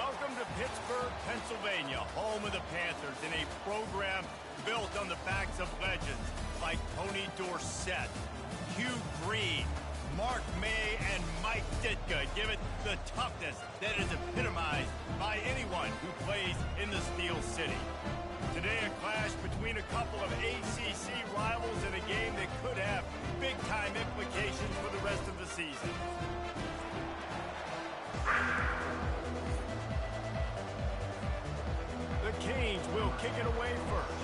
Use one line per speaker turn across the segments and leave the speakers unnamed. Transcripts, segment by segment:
Welcome to Pittsburgh, Pennsylvania, home of the Panthers, in a program built on the backs of legends like Tony Dorsett, Hugh Green, Mark May, and Mike Ditka. Give it the toughness that is epitomized by anyone who plays in the Steel City. Today, a clash between a couple of ACC rivals in a game that could have big-time implications for the rest of the season. The Canes will kick it away first.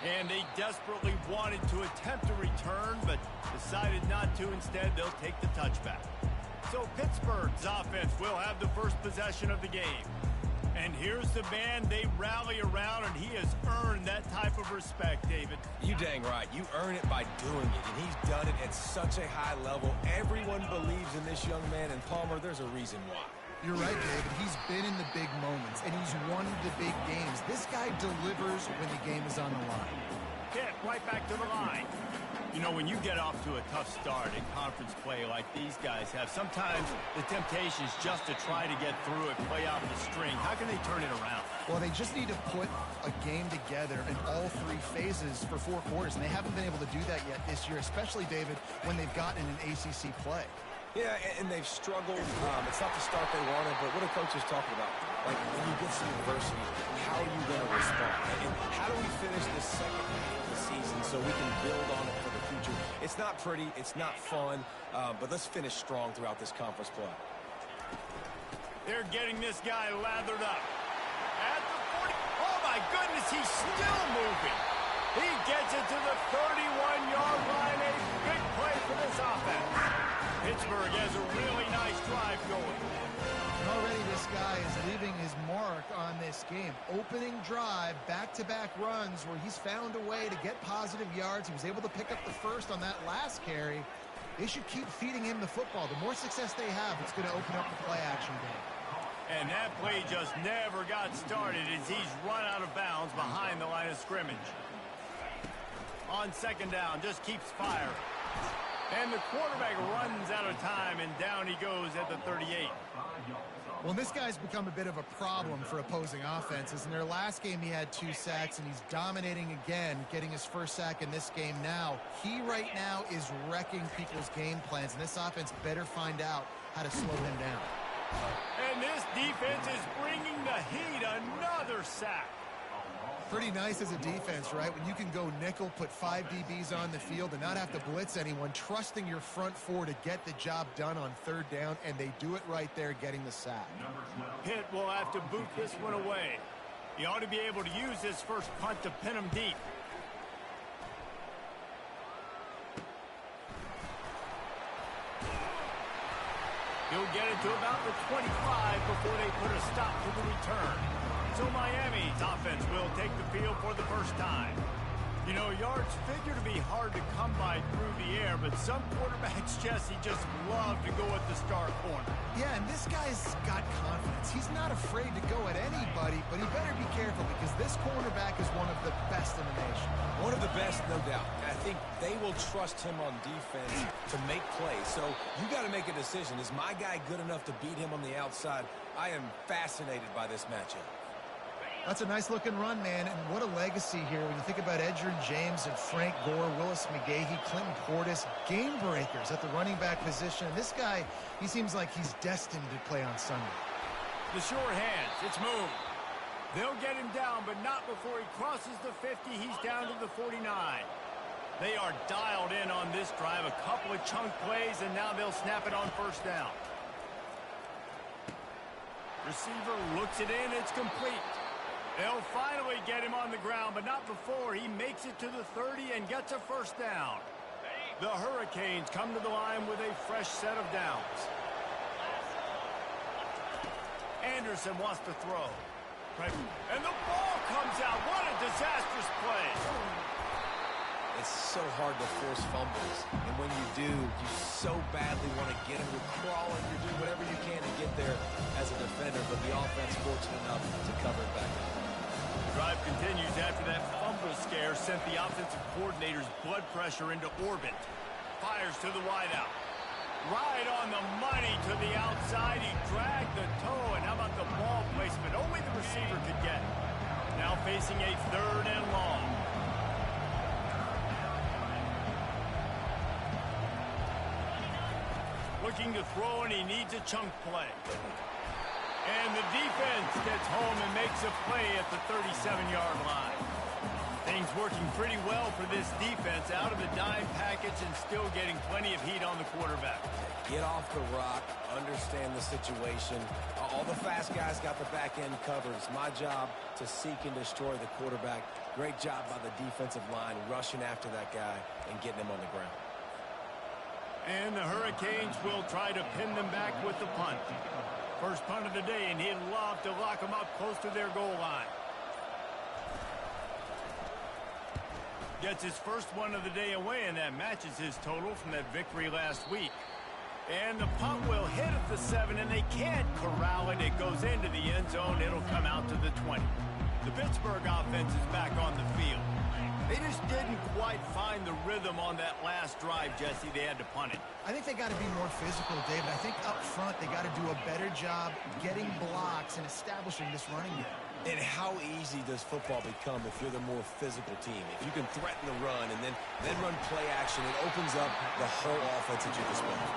And they desperately wanted to attempt a return, but decided not to. Instead, they'll take the touchback. So Pittsburgh's offense will have the first possession of the game. And here's the man they rally around, and he has earned that type of respect, David.
You dang right. You earn it by doing it, and he's done it at such a high level. Everyone believes in this young man, and Palmer, there's a reason why.
You're right, David. He's been in the big moments, and he's won the big games. This guy delivers when the game is on the line.
Hit right back to the line. You know, when you get off to a tough start in conference play like these guys have, sometimes the temptation is just to try to get through it, play out the string. How can they turn it around?
Well, they just need to put a game together in all three phases for 4 quarters, and they haven't been able to do that yet this year, especially, David, when they've gotten an ACC play.
Yeah, and they've struggled. It's not the start they wanted, but what are coaches talking about? Like, when you get some adversity, how are you going to respond? And how do we finish the second half of the season so we can build on it for the future? It's not pretty, it's not fun, but let's finish strong throughout this conference play.
They're getting this guy lathered up. At the 40. Oh, my goodness, he's still moving. He gets it to the 31-yard line. A big play for this offense. Pittsburgh has a really nice drive going.
And already this guy is leaving his mark on this game. Opening drive, back-to-back runs where he's found a way to get positive yards. He was able to pick up the first on that last carry. They should keep feeding him the football. The more success they have, it's going to open up the play-action game.
And that play just never got started as he's run out of bounds behind the line of scrimmage. On second down, just keeps firing. And the quarterback runs out of time, and down he goes at the 38.
Well, this guy's become a bit of a problem for opposing offenses. In their last game, he had 2 sacks, and he's dominating again, getting his first sack in this game now. He right now is wrecking people's game plans, and this offense better find out how to slow him down.
And this defense is bringing the heat. Another sack.
Pretty nice as a defense, right? When you can go nickel, put 5 DBs on the field and not have to blitz anyone, trusting your front 4 to get the job done on third down, and they do it right there, getting the sack.
Pitt will have to boot this one away. He ought to be able to use this first punt to pin him deep. He'll get it to about the 25 before they put a stop to the return. So Miami's offense will take the field for the first time. You know, yards figure to be hard to come by through the air, but some quarterbacks, Jesse, just love to go at the star corner.
Yeah, and this guy's got confidence. He's not afraid to go at anybody, but he better be careful because this cornerback is one of the best in the nation.
One of the best, no doubt. I think they will trust him on defense to make plays. So you got to make a decision. Is my guy good enough to beat him on the outside? I am fascinated by this matchup.
That's a nice-looking run, man, and what a legacy here when you think about Edgerrin James and Frank Gore, Willis McGahee, Clinton Portis, game breakers at the running back position. And this guy, he seems like he's destined to play on Sunday.
The short hands, it's moved. They'll get him down, but not before he crosses the 50. He's down to the 49. They are dialed in on this drive, a couple of chunk plays, and now they'll snap it on first down. Receiver looks it in, it's complete. They'll finally get him on the ground, but not before he makes it to the 30 and gets a first down. The Hurricanes come to the line with a fresh set of downs. Anderson wants to throw. And the ball comes out. What a disastrous play.
It's so hard to force fumbles, and when you do, you so badly want to get them. You're crawling, you're doing whatever you can to get there as a defender, but the offense fortunate enough to cover it back up.
The drive continues after that fumble scare sent the offensive coordinator's blood pressure into orbit. fires to the wideout. Right on the money to the outside. He dragged the toe, and how about the ball placement? Only the receiver could get it. Now facing a 3rd and long. Looking to throw, and he needs a chunk play. And the defense gets home and makes a play at the 37-yard line. Things working pretty well for this defense, out of the dime package and still getting plenty of heat on the quarterback.
Get off the rock, understand the situation. All the fast guys got the back end covered. It's my job to seek and destroy the quarterback. Great job by the defensive line, rushing after that guy and getting him on the ground.
And the Hurricanes will try to pin them back with the punt. First punt of the day, and he'd love to lock them up close to their goal line. Gets his first one of the day away, and that matches his total from that victory last week. And the punt will hit at the 7, and they can't corral it. It goes into the end zone. It'll come out to the 20. The Pittsburgh offense is back on the field. They just didn't quite find the rhythm on that last drive, Jesse. They had to punt it.
I think they got to be more physical, David. I think up front they got to do a better job getting blocks and establishing this running game.
And how easy does football become if you're the more physical team? If you can threaten the run and then run play action, it opens up the whole offense at your disposal.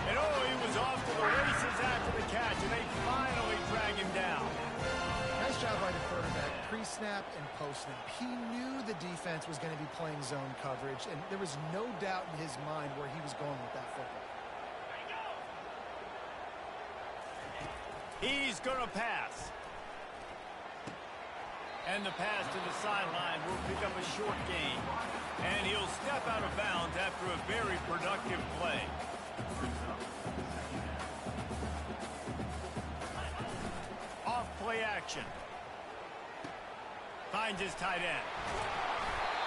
And he was off to the races after the catch, and they finally drag him down.
Nice job by the quarterback, pre-snap and post-snap. He knew the defense was going to be playing zone coverage, and there was no doubt in his mind where he was going with that football.
He's going to pass. And the pass to the sideline will pick up a short gain. And he'll step out of bounds after a very productive play. Off play action. Finds his tight end.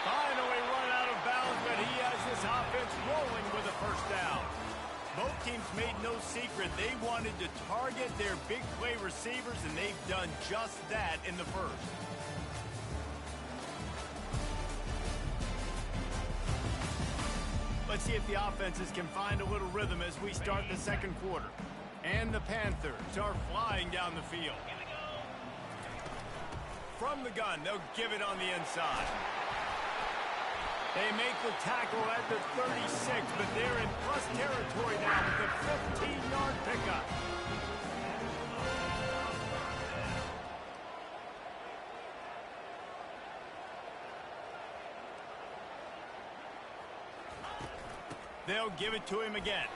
Finally run out of bounds, but he has this offense rolling with a first down. Both teams made no secret they wanted to target their big play receivers, and they've done just that in the first. Let's see if the offenses can find a little rhythm as we start the second quarter. And the Panthers are flying down the field. From the gun, they'll give it on the inside. They make the tackle at the 36, but they're in plus territory now with the 15-yard pickup. They'll give it to him again.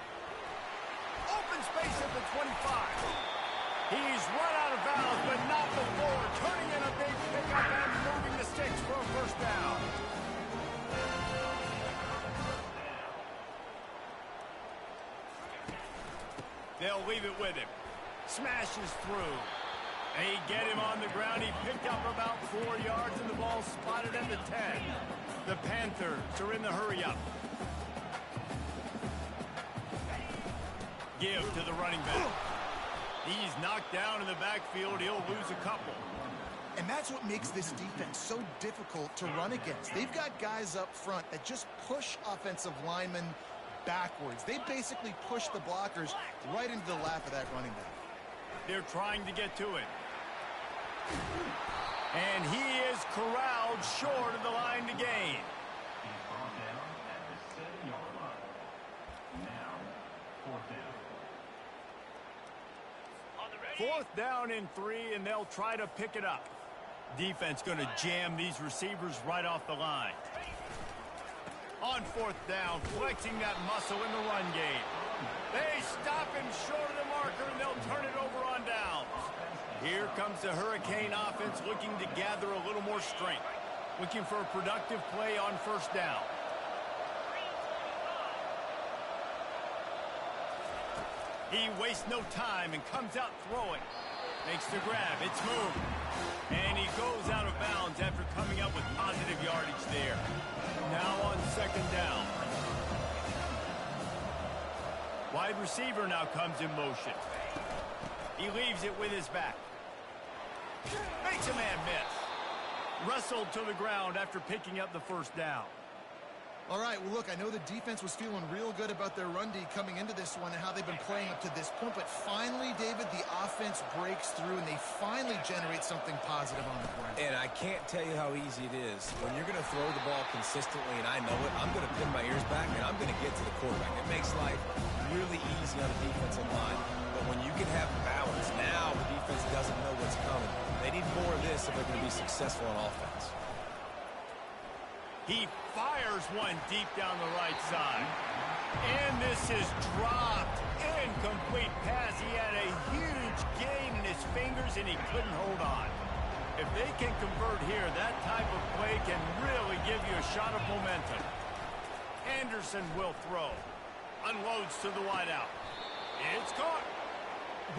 Open space at the 25. He's run out of bounds, but not before turning in a big pickup and moving the sticks for a first down. They'll leave it with him. Smashes through. They get him on the ground. He picked up about 4 yards, and the ball spotted at the 10. The Panthers are in the hurry-up. Give to the running back. He's knocked down in the backfield. He'll lose a couple.
And that's what makes this defense so difficult to run against. They've got guys up front that just push offensive linemen backwards. They basically push the blockers right into the lap of that running back.
They're trying to get to it. And he is corralled short of the line to gain.
He's brought down at the 7-yard line. Now, fourth down.
Fourth down and 3, and they'll try to pick it up. Defense going to jam these receivers right off the line. On fourth down, flexing that muscle in the run game. They stop him short of the marker, and they'll turn it over on downs. Here comes the Hurricane offense looking to gather a little more strength. Looking for a productive play on first down. He wastes no time and comes out throwing. Makes the grab. It's moved. And he goes out of bounds after coming up with positive yardage there. Now on second down. Wide receiver now comes in motion. He leaves it with his back. Makes a man miss. Wrestled to the ground after picking up the first down.
All right, well, look, I know the defense was feeling real good about their run D coming into this one and how they've been playing up to this point, but finally, David, the offense breaks through and they finally generate something positive on the ground.
And I can't tell you how easy it is. When you're going to throw the ball consistently, and I know it, I'm going to pin my ears back and I'm going to get to the quarterback. It makes life really easy on the defensive line. But when you can have balance, now the defense doesn't know what's coming. They need more of this if they're going to be successful on offense.
He fires one deep down the right side. And this is dropped. Incomplete pass. He had a huge gain in his fingers and he couldn't hold on. If they can convert here, that type of play can really give you a shot of momentum. Anderson will throw. Unloads to the wideout. It's caught.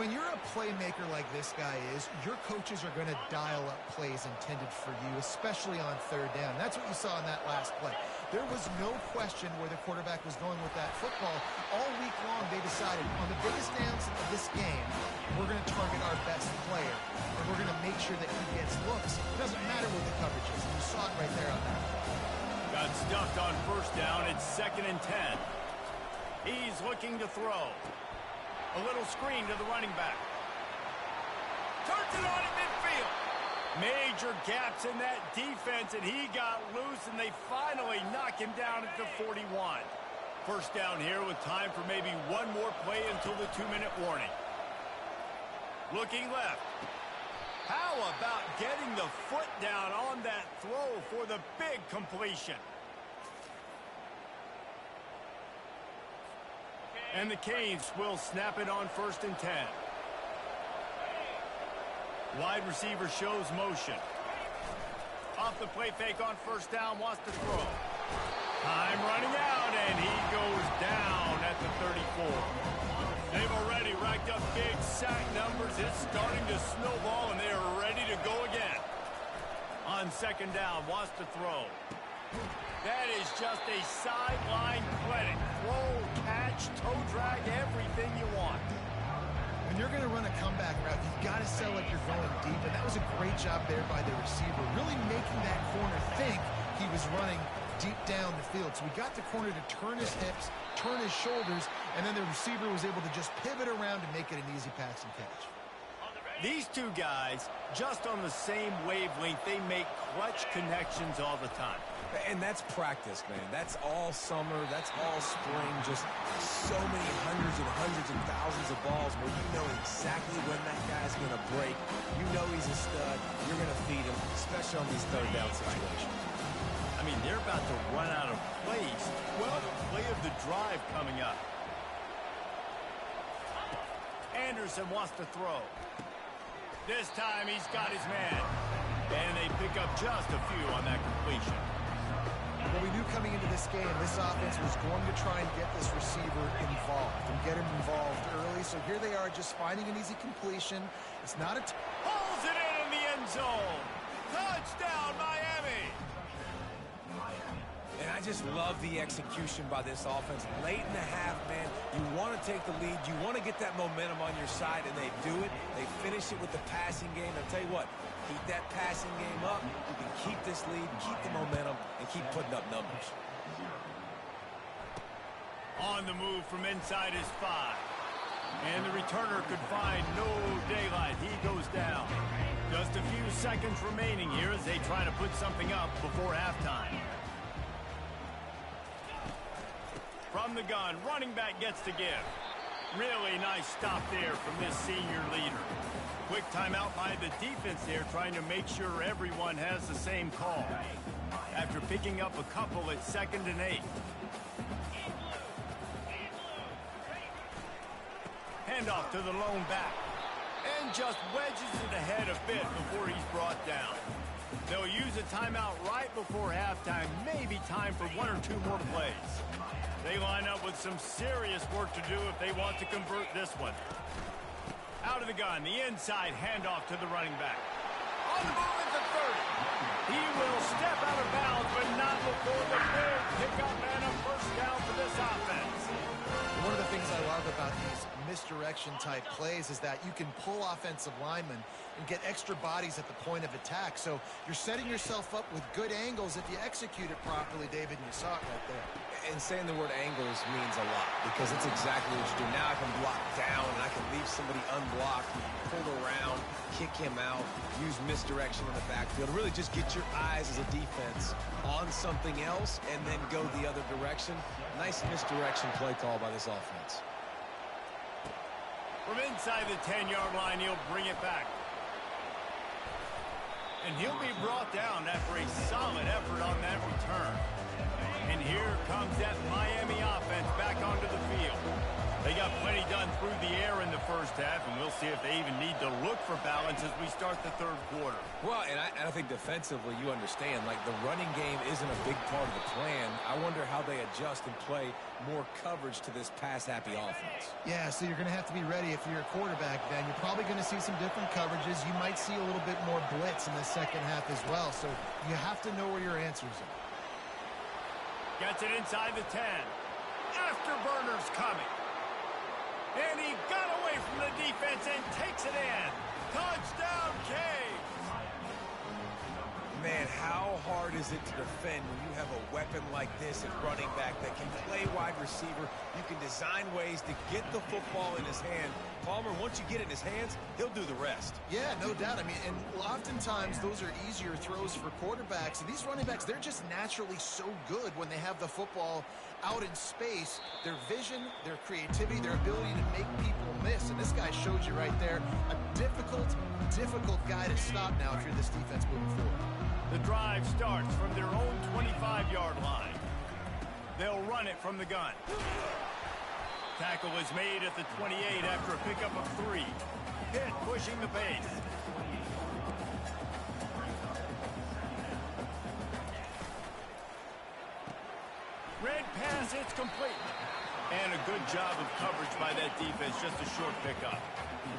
When you're a playmaker like this guy is, your coaches are going to dial up plays intended for you, especially on third down. That's what you saw in that last play. There was no question where the quarterback was going with that football. All week long, they decided on the biggest downs of this game, we're going to target our best player, and we're going to make sure that he gets looks. It doesn't matter what the coverage is. You saw it right there on that.
Got stuffed on first down. It's 2nd and 10. He's looking to throw. A little screen to the running back. Turns it on at midfield. Major gaps in that defense, and he got loose, and they finally knock him down at the 41. First down here with time for maybe one more play until the 2-minute warning. Looking left. How about getting the foot down on that throw for the big completion? And the Canes will snap it on 1st and 10. Wide receiver shows motion. Off the play fake on first down, wants to throw. Time running out, and he goes down at the 34. They've already racked up big sack numbers. It's starting to snowball, and they are ready to go again. On 2nd down, wants to throw. That is just a sideline clinic. Throw, catch, toe drag, everything you want.
When you're going to run a comeback route, you've got to sell like you're going deep, and that was a great job there by the receiver, really making that corner think he was running deep down the field. So we got the corner to turn his hips, turn his shoulders, and then the receiver was able to just pivot around and make it an easy pass and catch.
These two guys, just on the same wavelength, they make clutch connections all the time.
And that's practice, man. That's all summer. That's all spring. Just so many hundreds and thousands of balls where you know exactly when that guy's going to break. You know he's a stud. You're going to feed him, especially on these third down situations.
I mean, they're about to run out of plays. Well, play of the drive coming up. Anderson wants to throw. This time he's got his man. And they pick up just a few on that completion.
Well, we knew coming into this game, this offense was going to try and get this receiver involved and get him involved early. So here they are just finding an easy completion. It's not a...
Pulls it in the end zone. Touchdown, Miami.
And I just love the execution by this offense. Late in the half, man, you want to take the lead. You want to get that momentum on your side, and they do it. They finish it with the passing game. I'll tell you what, keep that passing game up. You can keep this lead, keep the momentum, and keep putting up numbers.
On the move from inside his 5. And the returner could find no daylight. He goes down. Just a few seconds remaining here as they try to put something up before halftime. From the gun, running back gets to give. Really nice stop there from this senior leader. Quick timeout by the defense there, trying to make sure everyone has the same call. After picking up a couple at 2nd and 8. Handoff to the lone back. And just wedges it ahead a bit before he's brought down. They'll use a timeout right before halftime. Maybe time for 1 or 2 more plays. They line up with some serious work to do if they want to convert this one. Out of the gun, the inside handoff to the running back. On the move at the 30. He will step out of bounds, but not before the big pickup and a first down for this offense.
One of the things I love about these misdirection type plays is that you can pull offensive linemen and get extra bodies at the point of attack. So you're setting yourself up with good angles if you execute it properly, David, and you saw it right there.
And saying the word angles means a lot because it's exactly what you do. Now I can block down and I can leave somebody unblocked, pull around, kick him out, use misdirection in the backfield. Really just get your eyes as a defense on something else and then go the other direction. Nice misdirection play call by this offense.
From inside the 10-yard line, he'll bring it back. And he'll be brought down after a solid effort on that return. And here comes that Miami offense back onto the field. They got plenty done through the air in the first half, and we'll see if they even need to look for balance as we start the third quarter.
Well, and I think defensively, you understand, like the running game isn't a big part of the plan. I wonder how they adjust and play more coverage to this pass-happy offense.
Yeah, so you're going to have to be ready if you're a quarterback then. You're probably going to see some different coverages. You might see a little bit more blitz in the second half as well, so you have to know where your answers are.
Gets it inside the 10. Afterburner's coming. And he got away from the defense and takes it in. Touchdown, Cave.
Man, how hard is it to defend when you have a weapon like this at running back that can play wide receiver? You can design ways to get the football in his hand. Palmer, once you get it in his hands, he'll do the rest.
Yeah, no doubt. I mean, and oftentimes those are easier throws for quarterbacks. And these running backs, they're just naturally so good when they have the football out in space. Their vision, their creativity, their ability to make people miss. And this guy showed you right there a difficult guy to stop now if you're this defense moving forward.
The drive starts from their own 25-yard line. They'll run it from the gun. Tackle is made at the 28 after a pickup of 3. Pitt pushing the pace. Red pass, it's complete. And a good job of coverage by that defense, just a short pickup.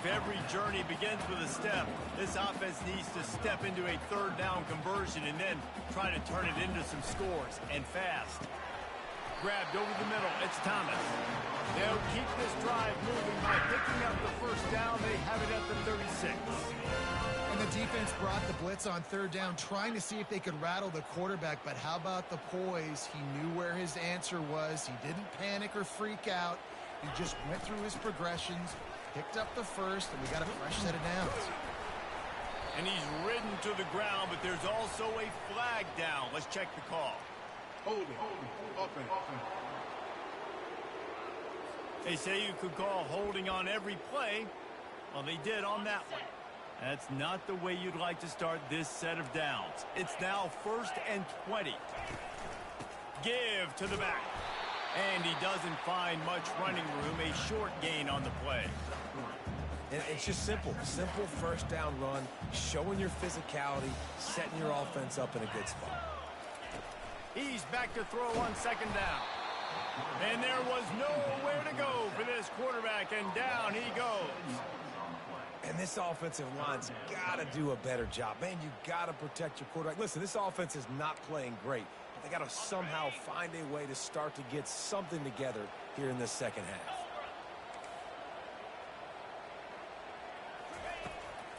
If every journey begins with a step, this offense needs to step into a third down conversion and then try to turn it into some scores, and fast. Grabbed over the middle, it's Thomas. They'll keep this drive moving by picking up the first down. They have it at the 36.
And the defense brought the blitz on third down, trying to see if they could rattle the quarterback. But how about the poise? He knew where his answer was. He didn't panic or freak out. He just went through his progressions, picked up the first, and we got a fresh set of downs.
And he's ridden to the ground, but there's also a flag down. Let's check the call.
Holding, offense.
They say you could call holding on every play. Well, they did on that one. That's not the way you'd like to start this set of downs. It's now 1st and 20. Give to the back. And he doesn't find much running room. A short gain on the play.
And it's just simple first down run, showing your physicality, setting your offense up in a good spot.
He's back to throw on second down. And there was nowhere to go for this quarterback, and down he goes.
And this offensive line's got to do a better job. Man, you got to protect your quarterback. Listen, this offense is not playing great. But they got to somehow find a way to start to get something together here in this second half.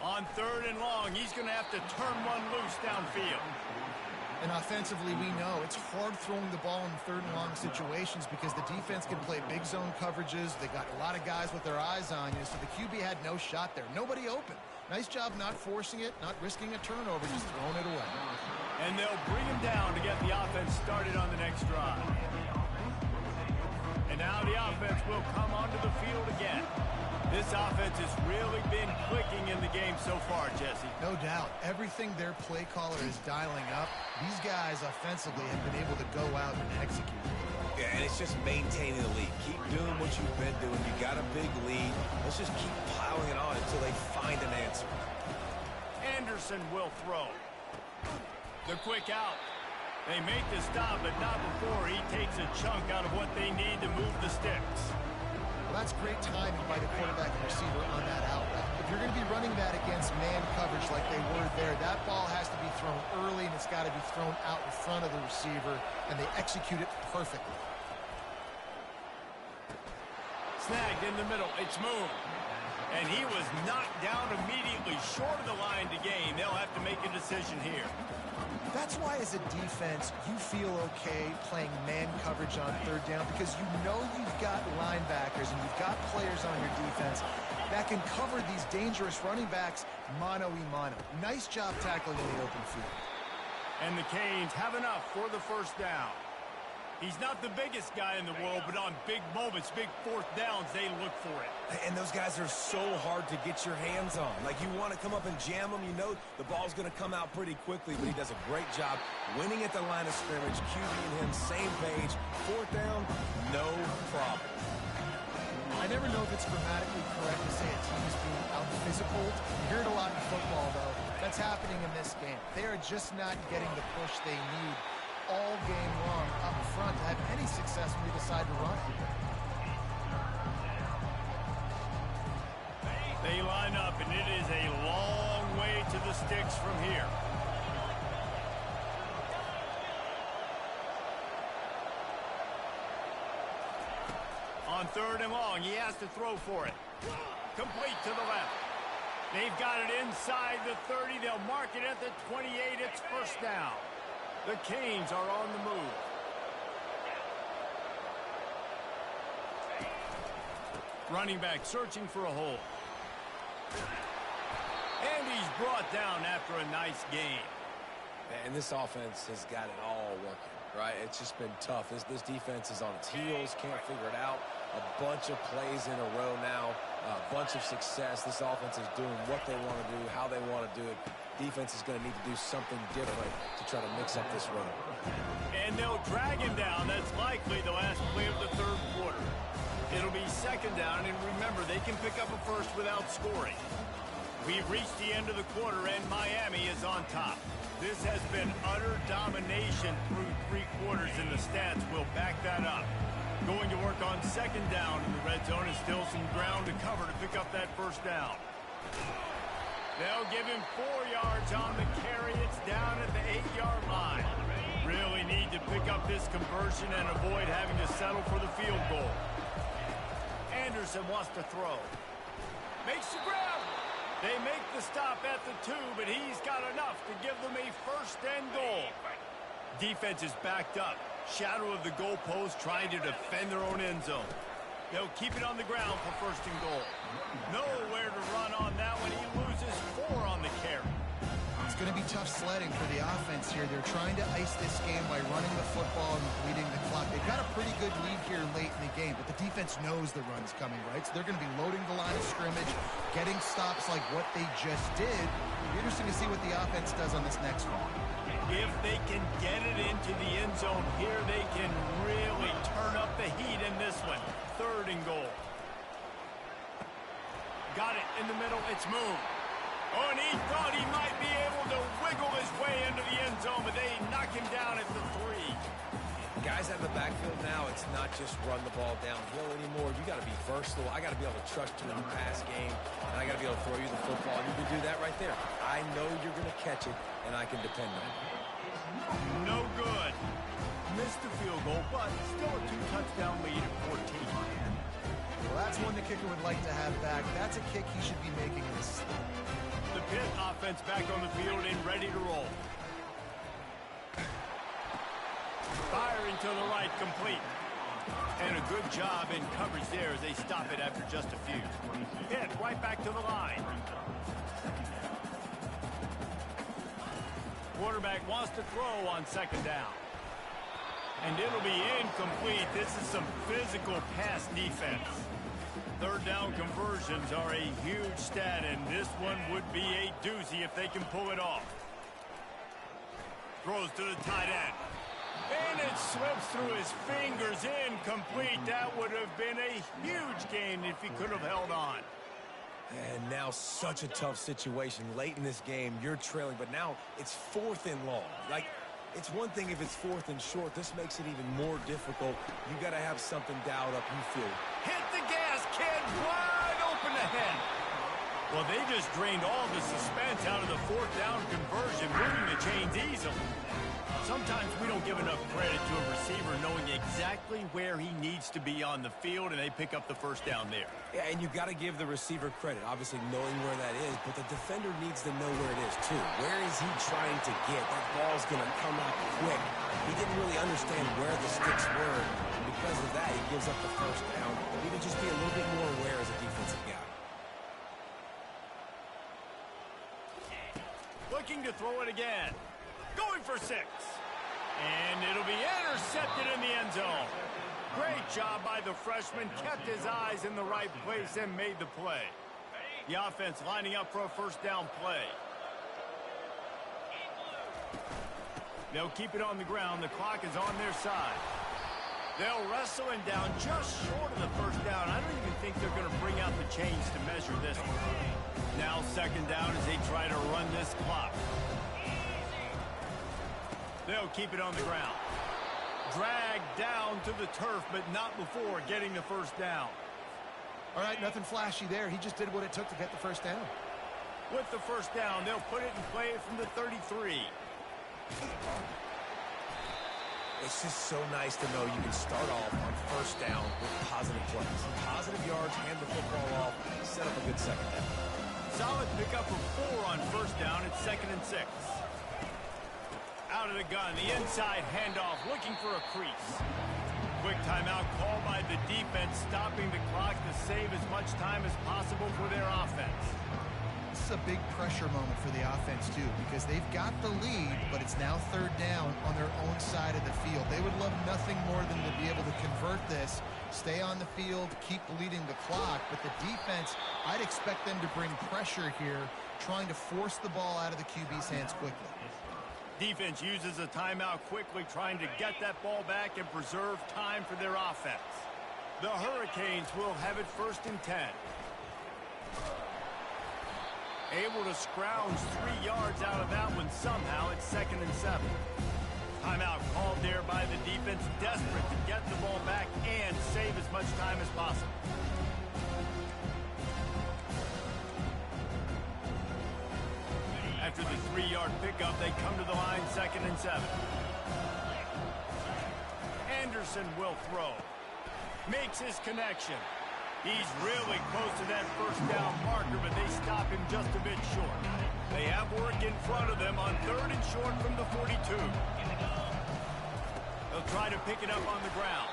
On 3rd and long, he's going to have to turn one loose downfield.
And offensively, we know it's hard throwing the ball in 3rd and long situations because the defense can play big zone coverages. They got a lot of guys with their eyes on you, so the QB had no shot there. Nobody open. Nice job not forcing it, not risking a turnover, just throwing it away.
And they'll bring him down to get the offense started on the next drive. And now the offense will come onto the field again. This offense has really been clicking in the game so far, Jesse.
No doubt. Everything their play caller is dialing up, these guys offensively have been able to go out and execute.
Yeah, and it's just maintaining the lead. Keep doing what you've been doing. You got a big lead. Let's just keep piling it on until they find an answer.
Anderson will throw. The quick out. They make the stop, but not before he takes a chunk out of what they need to move the sticks.
Well, that's great timing by the quarterback and receiver on that out route. If you're going to be running that against man coverage like they were there, that ball has to be thrown early, and it's got to be thrown out in front of the receiver, and they execute it perfectly.
snagged in the middle. It's moved. And he was knocked down immediately short of the line to gain. They'll have to make a decision here.
That's why, as a defense, you feel okay playing man coverage on third down because you know you've got linebackers and you've got players on your defense that can cover these dangerous running backs mano-a-mano. Nice job tackling in the open field.
And the Canes have enough for the first down. He's not the biggest guy in the world, but on big moments, big fourth downs, they look for it.
And those guys are so hard to get your hands on. Like, you want to come up and jam them, you know the ball's going to come out pretty quickly, but he does a great job winning at the line of scrimmage, QB and him, same page. Fourth down, no problem.
I never know if it's grammatically correct to say a team is being out-physical. You hear it a lot in football, though. That's happening in this game. They are just not getting the push they need all game long up front to have any success when they decide to run it.
They line up, and it is a long way to the sticks from here. On third and long, he has to throw for it. Complete to the left. They've got it inside the 30. They'll mark it at the 28. It's first down. The Canes are on the move. Running back searching for a hole. And he's brought down after a nice game.
And this offense has got it all working, right? It's just been tough. This defense is on its heels, can't figure it out. A bunch of plays in a row now, a bunch of success. This offense is doing what they want to do, how they want to do it. Defense is going to need to do something different to try to mix up this run.
And they'll drag him down. That's likely the last play of the third quarter. It'll be second down, and remember, they can pick up a first without scoring. We've reached the end of the quarter, and Miami is on top. This has been utter domination through three quarters, and the stats will back that up. Going to work on second down in the red zone, and still some ground to cover to pick up that first down. They'll give him 4 yards on the carry. It's down at the 8-yard line. Really need to pick up this conversion and avoid having to settle for the field goal. Anderson wants to throw. Makes the grab. They make the stop at the 2, but he's got enough to give them a first and goal. Defense is backed up. Shadow of the goalpost trying to defend their own end zone. They'll keep it on the ground for first and goal. Nowhere to run on that one. He loses 4 on the carry.
It's going to be tough sledding for the offense here. They're trying to ice this game by running the football and bleeding the clock. They've got a pretty good lead here late in the game, but the defense knows the run's coming, right? So they're going to be loading the line of scrimmage, getting stops like what they just did. It'll be interesting to see what the offense does on this next one.
If they can get it into the end zone here, they can really turn up the heat in this one. Third and goal. Got it in the middle. It's moved. Oh, and he thought he might be able to wiggle his way into the end zone, but they knock him down at the 3.
Guys out in the backfield now, it's not just run the ball downhill anymore. You got to be versatile. I got to be able to trust you in the pass game, and I got to be able to throw you the football. You can do that right there. I know you're going to catch it, and I can depend on it.
No good. Missed the field goal, but still a 2-touchdown lead at 14.
Well, that's one the kicker would like to have back. That's a kick he should be making in this.
The PITT offense back on the field and ready to roll. Firing to the right, complete. And a good job in coverage there as they stop it after just a few. PITT right back to the line. Quarterback wants to throw on second down. And it'll be incomplete. This is some physical pass defense. Third down conversions are a huge stat, and this one would be a doozy if they can pull it off. Throws to the tight end. And it slips through his fingers, incomplete. That would have been a huge gain if he could have held on.
And now such a tough situation. Late in this game, you're trailing, but now it's 4th and long. Like, it's one thing if it's 4th and short. This makes it even more difficult. You got to have something dialed up, you feel.
Hit the gas, kid. Wide open ahead. Well, they just drained all the suspense out of the 4th down conversion, moving the chains easily. Sometimes we don't give enough credit to a receiver knowing exactly where he needs to be on the field, and they pick up the first down there.
Yeah, and you've got to give the receiver credit, obviously knowing where that is, but the defender needs to know where it is, too. Where is he trying to get? That ball's going to come out quick. He didn't really understand where the sticks were, and because of that, he gives up the first down. He need to just be a little bit more aware as a defensive guy.
Looking to throw it again. Going for 6. And it'll be intercepted in the end zone. Great job by the freshman. Kept his eyes in the right place and made the play. The offense lining up for a first down play. They'll keep it on the ground. The clock is on their side. They'll wrestle him down just short of the first down. I don't even think they're going to bring out the chains to measure this one. Now second down as they try to run this clock. They'll keep it on the ground. Dragged down to the turf, but not before getting the first down.
All right, nothing flashy there. He just did what it took to get the first down.
With the first down, they'll put it in play from the 33.
It's just so nice to know you can start off on first down with positive plays. Positive yards, hand the football off, set up a good second down.
Solid pickup for 4 on first down. It's 2nd and 6. Out of the gun, the inside handoff, looking for a crease. Quick timeout called by the defense, stopping the clock to save as much time as possible for their offense.
This is a big pressure moment for the offense, too, because they've got the lead, but it's now 3rd down on their own side of the field. They would love nothing more than to be able to convert this, stay on the field, keep bleeding the clock, but the defense, I'd expect them to bring pressure here, trying to force the ball out of the QB's hands quickly.
Defense uses a timeout quickly, trying to get that ball back and preserve time for their offense. The Hurricanes will have it 1st and 10. Able to scrounge 3 yards out of that one somehow. It's 2nd and 7. Timeout called there by the defense, desperate to get the ball back and save as much time as possible. After the 3-yard pickup, they come to the line, 2nd and 7. Anderson will throw. Makes his connection. He's really close to that first down marker, but they stop him just a bit short. They have work in front of them on 3rd and short from the 42. They'll try to pick it up on the ground.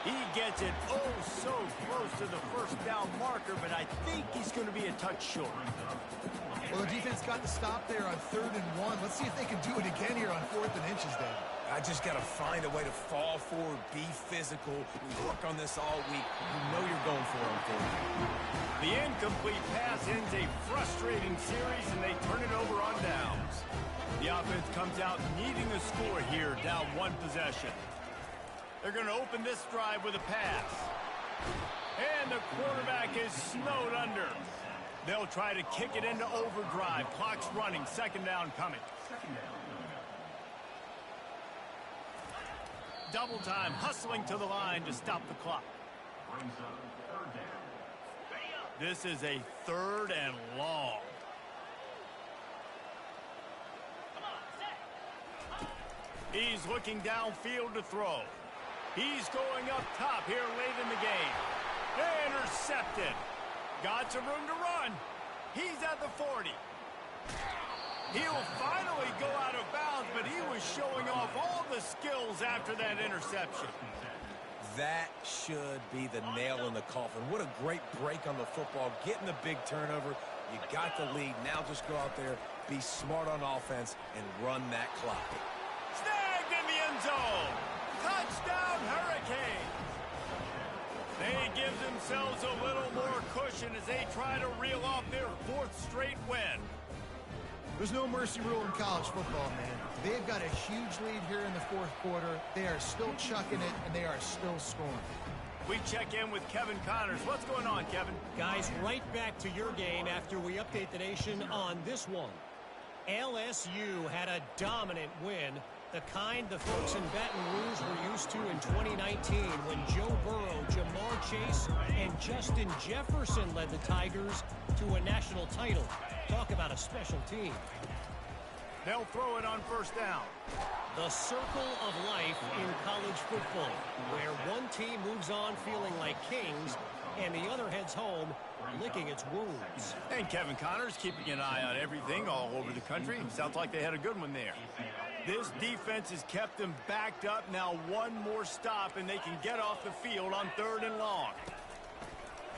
He gets it so close to the first down marker, but I think he's going to be a touch short.
Well, the defense got the stop there on 3rd and 1. Let's see if they can do it again here on 4th and inches, then.
I just got to find a way to fall forward, be physical. We work on this all week. You know you're going for it on 4th.
The incomplete pass ends a frustrating series, and they turn it over on downs. The offense comes out needing a score here, down 1 possession. They're going to open this drive with a pass. And the quarterback is snowed under. They'll try to kick it into overdrive. Clock's running. 2nd down coming. Double time, hustling to the line to stop the clock. This is a 3rd and long. He's looking downfield to throw. He's going up top here late in the game. Intercepted. Got some room to run. He's at the 40. He'll finally go out of bounds, but he was showing off all the skills after that interception.
That should be the nail in the coffin. What a great break on the football. Getting the big turnover. You got the lead. Now just go out there, be smart on offense, and run that clock.
Snagged in the end zone. Touchdown, Hurricanes. They give themselves a little more cushion as they try to reel off their 4th straight win.
There's no mercy rule in college football, man. They've got a huge lead here in the 4th quarter. They are still chucking it, and they are still scoring.
We check in with Kevin Connors. What's going on, Kevin?
Guys, right back to your game after we update the nation on this one. LSU had a dominant win, the kind the folks in Baton Rouge were used to in 2019 when Joe Burrow, Jamar Chase, and Justin Jefferson led the Tigers to a national title. Talk about a special team.
They'll throw it on first down.
The circle of life in college football, where one team moves on feeling like kings and the other heads home licking its wounds.
And Kevin Connor's keeping an eye on everything all over the country. Sounds like they had a good one there. This defense has kept them backed up. Now one more stop, and they can get off the field on 3rd and long.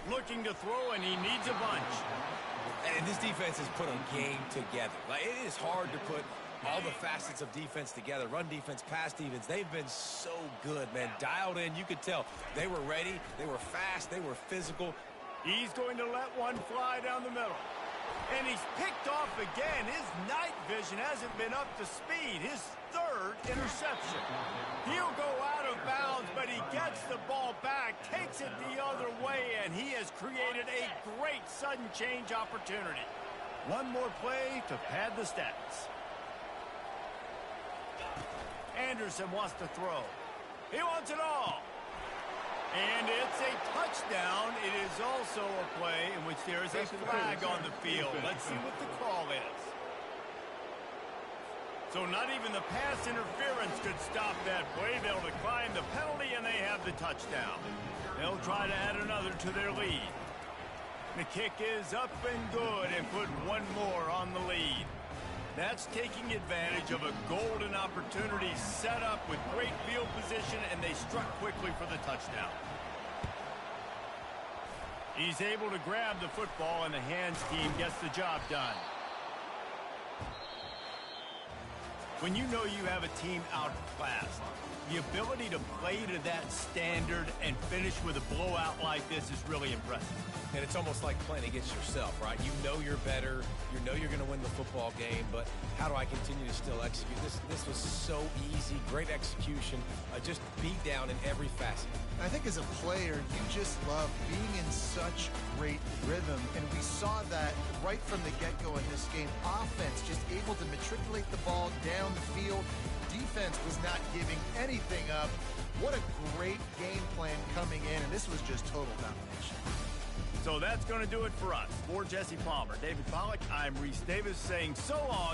Looking to throw, and he needs a bunch.
And this defense has put a game together. Like, it is hard to put all the facets of defense together. Run defense, pass defense. They've been so good, man. Dialed in. You could tell they were ready. They were fast. They were physical.
He's going to let one fly down the middle. And he's picked off again. His night vision hasn't been up to speed. His 3rd interception. He'll go out of bounds, but he gets the ball back, takes it the other way, and he has created a great sudden change opportunity. One more play to pad the stats. Anderson wants to throw. He wants it all. And it's a touchdown. It is also a play in which there is a flag on the field. Let's see what the call is. So not even the pass interference could stop that play. They'll decline the penalty, and they have the touchdown. They'll try to add another to their lead. The kick is up and good and put one more on the lead. That's taking advantage of a golden opportunity set up with great field position, and they struck quickly for the touchdown. He's able to grab the football, and the hands team gets the job done. When you know you have a team outclassed, the ability to play to that standard and finish with a blowout like this is really impressive.
And it's almost like playing against yourself, right? You know you're better. You know you're going to win the football game, but how do I continue to still execute? This was so easy. Great execution. Just beat down in every facet.
I think as a player, you just love being in such great rhythm, and we saw that right from the get-go in this game. Offense just able to matriculate the ball down the field. Defense was not giving anything up. What a great game plan coming in, and this was just total domination.
So that's going to do it for us. For Jesse Palmer, David Pollack, I'm Reese Davis saying so long.